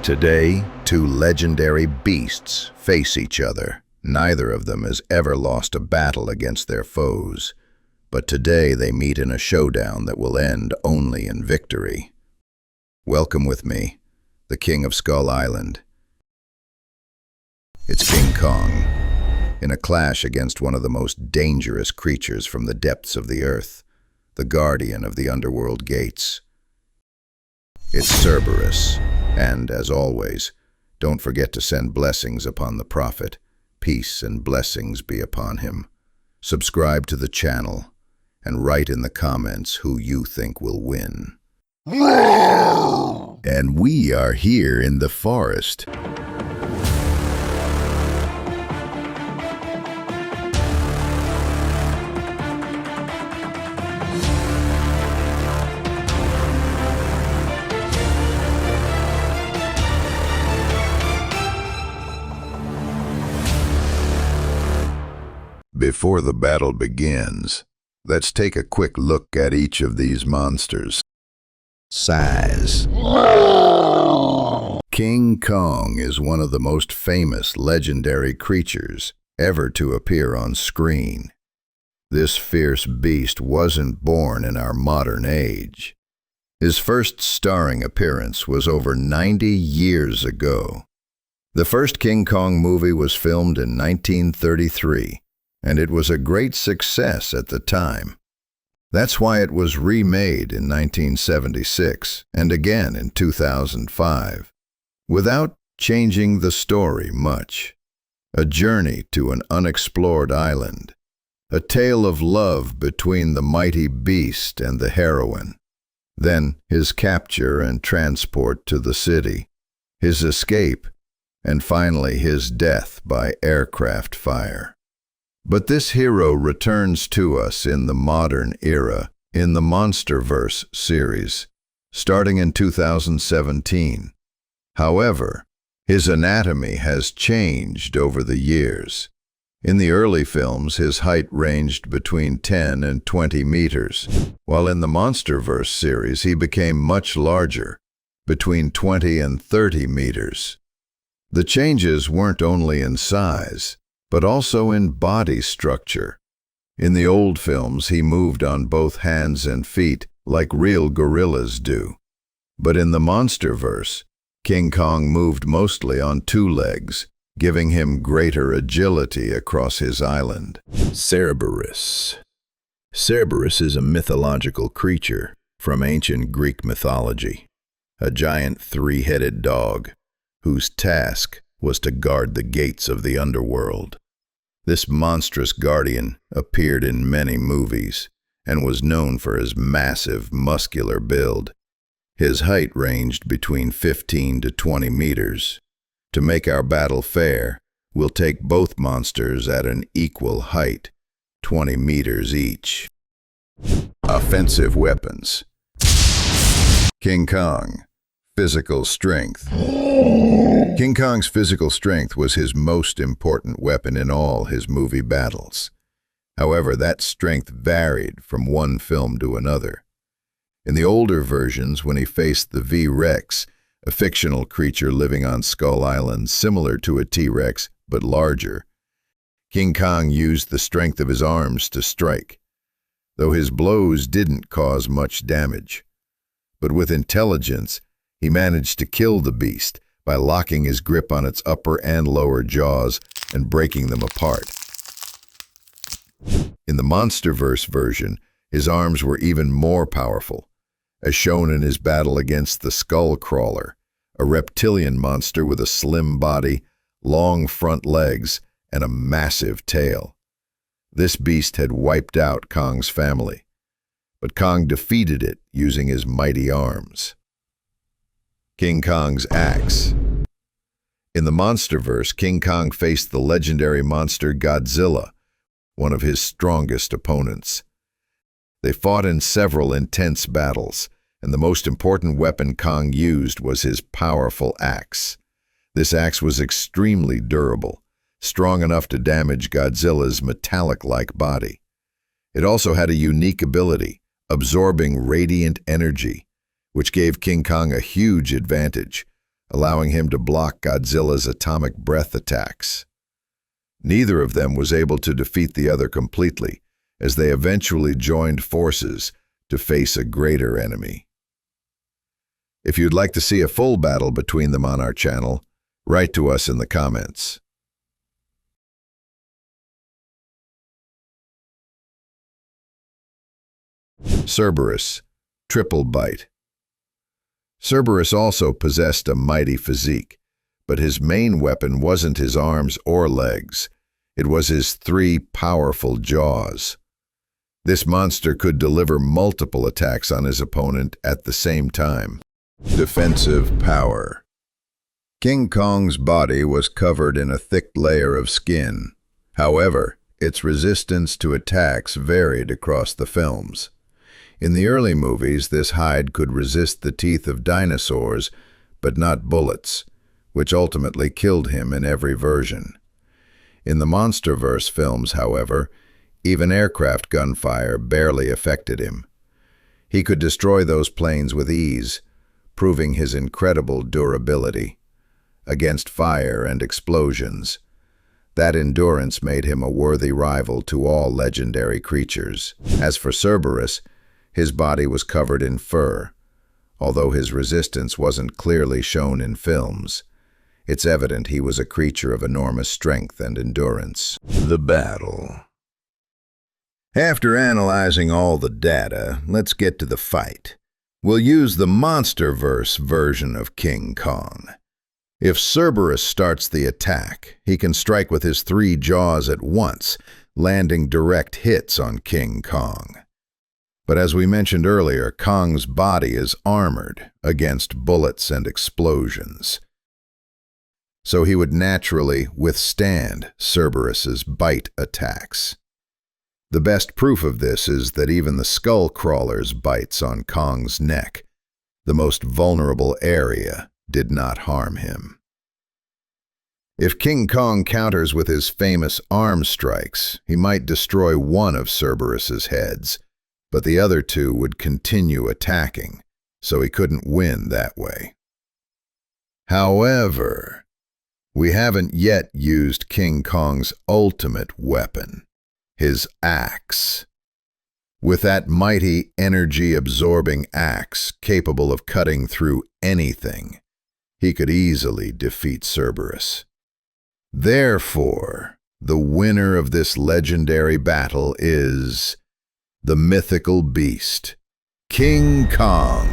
Today, two legendary beasts face each other. Neither of them has ever lost a battle against their foes, but today they meet in a showdown that will end only in victory. Welcome with me, the King of Skull Island. It's King Kong, in a clash against one of the most dangerous creatures from the depths of the earth, the guardian of the underworld gates. It's Cerberus, and, as always, don't forget to send blessings upon the prophet. Peace and blessings be upon him. Subscribe to the channel, and write in the comments who you think will win. And we are here in the forest. Before the battle begins, let's take a quick look at each of these monsters. Size. King Kong is one of the most famous legendary creatures ever to appear on screen. This fierce beast wasn't born in our modern age. His first starring appearance was over 90 years ago. The first King Kong movie was filmed in 1933. And it was a great success at the time. That's why it was remade in 1976 and again in 2005, without changing the story much. A journey to an unexplored island, a tale of love between the mighty beast and the heroine, then his capture and transport to the city, his escape, and finally his death by aircraft fire. But this hero returns to us in the modern era, in the MonsterVerse series, starting in 2017. However, his anatomy has changed over the years. In the early films, his height ranged between 10 and 20 meters, while in the MonsterVerse series he became much larger, between 20 and 30 meters. The changes weren't only in size, but also in body structure. In the old films, he moved on both hands and feet like real gorillas do. But in the MonsterVerse, King Kong moved mostly on two legs, giving him greater agility across his island. Cerberus. Cerberus is a mythological creature from ancient Greek mythology, a giant three-headed dog whose task was to guard the gates of the underworld. This monstrous guardian appeared in many movies and was known for his massive, muscular build. His height ranged between 15 to 20 meters. To make our battle fair, we'll take both monsters at an equal height, 20 meters each. Offensive weapons. King Kong. Physical strength. King Kong's physical strength was his most important weapon in all his movie battles. However, that strength varied from one film to another. In the older versions, when he faced the V-Rex, a fictional creature living on Skull Island similar to a T-Rex but larger, King Kong used the strength of his arms to strike, though his blows didn't cause much damage. But with intelligence, he managed to kill the beast by locking his grip on its upper and lower jaws and breaking them apart. In the MonsterVerse version, his arms were even more powerful, as shown in his battle against the Skull Crawler, a reptilian monster with a slim body, long front legs, and a massive tail. This beast had wiped out Kong's family, but Kong defeated it using his mighty arms. King Kong's axe. In the MonsterVerse, King Kong faced the legendary monster Godzilla, one of his strongest opponents. They fought in several intense battles, and the most important weapon Kong used was his powerful axe. This axe was extremely durable, strong enough to damage Godzilla's metallic-like body. It also had a unique ability, absorbing radiant energy, which gave King Kong a huge advantage, allowing him to block Godzilla's atomic breath attacks. Neither of them was able to defeat the other completely, as they eventually joined forces to face a greater enemy. If you'd like to see a full battle between them on our channel, write to us in the comments. Cerberus, triple bite. Cerberus also possessed a mighty physique, but his main weapon wasn't his arms or legs. It was his 3 powerful jaws. This monster could deliver multiple attacks on his opponent at the same time. Defensive power. King Kong's body was covered in a thick layer of skin. However, its resistance to attacks varied across the films. In the early movies, this hide could resist the teeth of dinosaurs, but not bullets, which ultimately killed him in every version. In the MonsterVerse films, however, even aircraft gunfire barely affected him. He could destroy those planes with ease, proving his incredible durability against fire and explosions. That endurance made him a worthy rival to all legendary creatures. As for Cerberus, his body was covered in fur. Although his resistance wasn't clearly shown in films, it's evident he was a creature of enormous strength and endurance. The battle. After analyzing all the data, let's get to the fight. We'll use the MonsterVerse version of King Kong. If Cerberus starts the attack, he can strike with his 3 jaws at once, landing direct hits on King Kong. But as we mentioned earlier, Kong's body is armored against bullets and explosions, so he would naturally withstand Cerberus's bite attacks. The best proof of this is that even the skull crawler's bites on Kong's neck, the most vulnerable area, did not harm him. If King Kong counters with his famous arm strikes, he might destroy one of Cerberus's heads, but the other 2 would continue attacking, so he couldn't win that way. However, we haven't yet used King Kong's ultimate weapon, his axe. With that mighty, energy-absorbing axe capable of cutting through anything, he could easily defeat Cerberus. Therefore, the winner of this legendary battle is the mythical beast, King Kong.